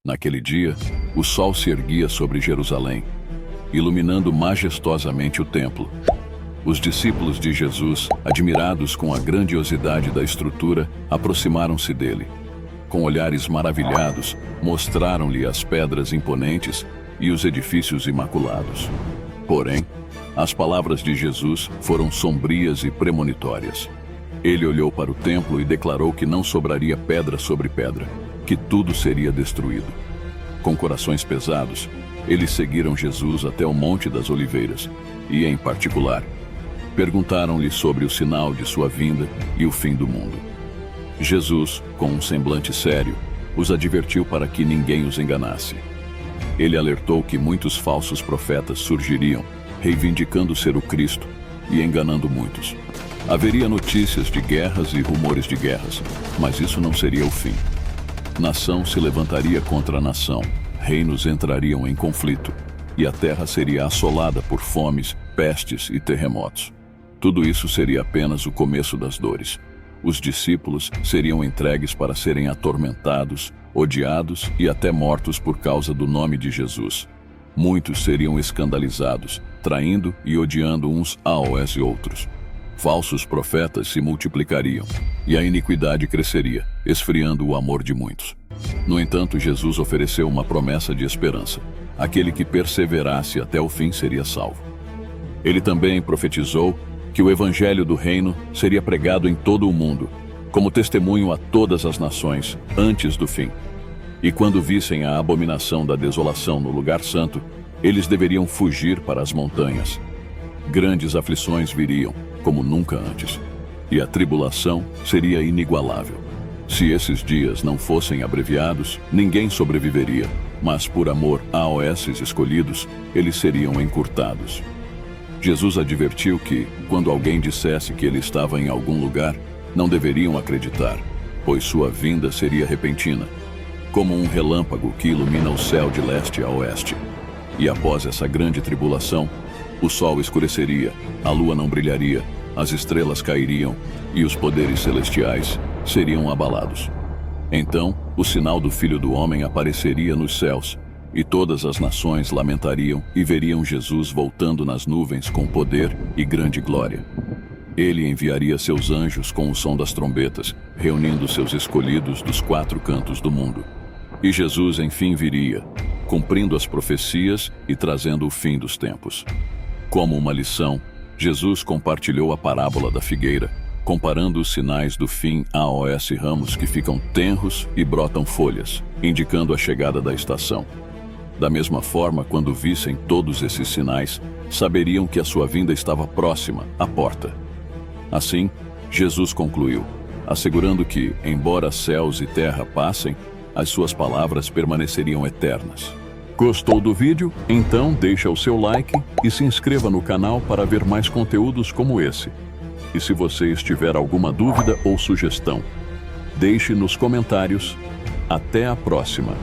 Naquele dia, o sol se erguia sobre Jerusalém, iluminando majestosamente o templo. Os discípulos de Jesus, admirados com a grandiosidade da estrutura, aproximaram-se dele. Com olhares maravilhados, mostraram-lhe as pedras imponentes e os edifícios imaculados. Porém, as palavras de Jesus foram sombrias e premonitórias. Ele olhou para o templo e declarou que não sobraria pedra sobre pedra, que tudo seria destruído. Com corações pesados, eles seguiram Jesus até o Monte das Oliveiras e, em particular, perguntaram-lhe sobre o sinal de sua vinda e o fim do mundo. Jesus, com um semblante sério, os advertiu para que ninguém os enganasse. Ele alertou que muitos falsos profetas surgiriam, reivindicando ser o Cristo e enganando muitos. Haveria notícias de guerras e rumores de guerras, mas isso não seria o fim. Nação se levantaria contra nação, reinos entrariam em conflito, e a terra seria assolada por fomes, pestes e terremotos. Tudo isso seria apenas o começo das dores. Os discípulos seriam entregues para serem atormentados, odiados e até mortos por causa do nome de Jesus. Muitos seriam escandalizados, traindo e odiando uns aos outros. Falsos profetas se multiplicariam, e a iniquidade cresceria, esfriando o amor de muitos. No entanto, Jesus ofereceu uma promessa de esperança. Aquele que perseverasse até o fim seria salvo. Ele também profetizou que o evangelho do reino seria pregado em todo o mundo, como testemunho a todas as nações, antes do fim. E quando vissem a abominação da desolação no lugar santo, eles deveriam fugir para as montanhas. Grandes aflições viriam, como nunca antes, e a tribulação seria inigualável. Se esses dias não fossem abreviados, ninguém sobreviveria, mas por amor aos escolhidos, eles seriam encurtados. Jesus advertiu que, quando alguém dissesse que ele estava em algum lugar, não deveriam acreditar, pois sua vinda seria repentina, como um relâmpago que ilumina o céu de leste a oeste. E após essa grande tribulação, o sol escureceria, a lua não brilharia, as estrelas cairiam e os poderes celestiais seriam abalados. Então, o sinal do Filho do Homem apareceria nos céus, e todas as nações lamentariam e veriam Jesus voltando nas nuvens com poder e grande glória. Ele enviaria seus anjos com o som das trombetas, reunindo seus escolhidos dos 4 cantos do mundo. E Jesus enfim viria, cumprindo as profecias e trazendo o fim dos tempos. Como uma lição, Jesus compartilhou a parábola da figueira, comparando os sinais do fim aos ramos que ficam tenros e brotam folhas, indicando a chegada da estação. Da mesma forma, quando vissem todos esses sinais, saberiam que a sua vinda estava próxima, à porta. Assim, Jesus concluiu, assegurando que, embora céus e terra passem, as suas palavras permaneceriam eternas. Gostou do vídeo? Então deixa o seu like e se inscreva no canal para ver mais conteúdos como esse. E se você tiver alguma dúvida ou sugestão, deixe nos comentários. Até a próxima!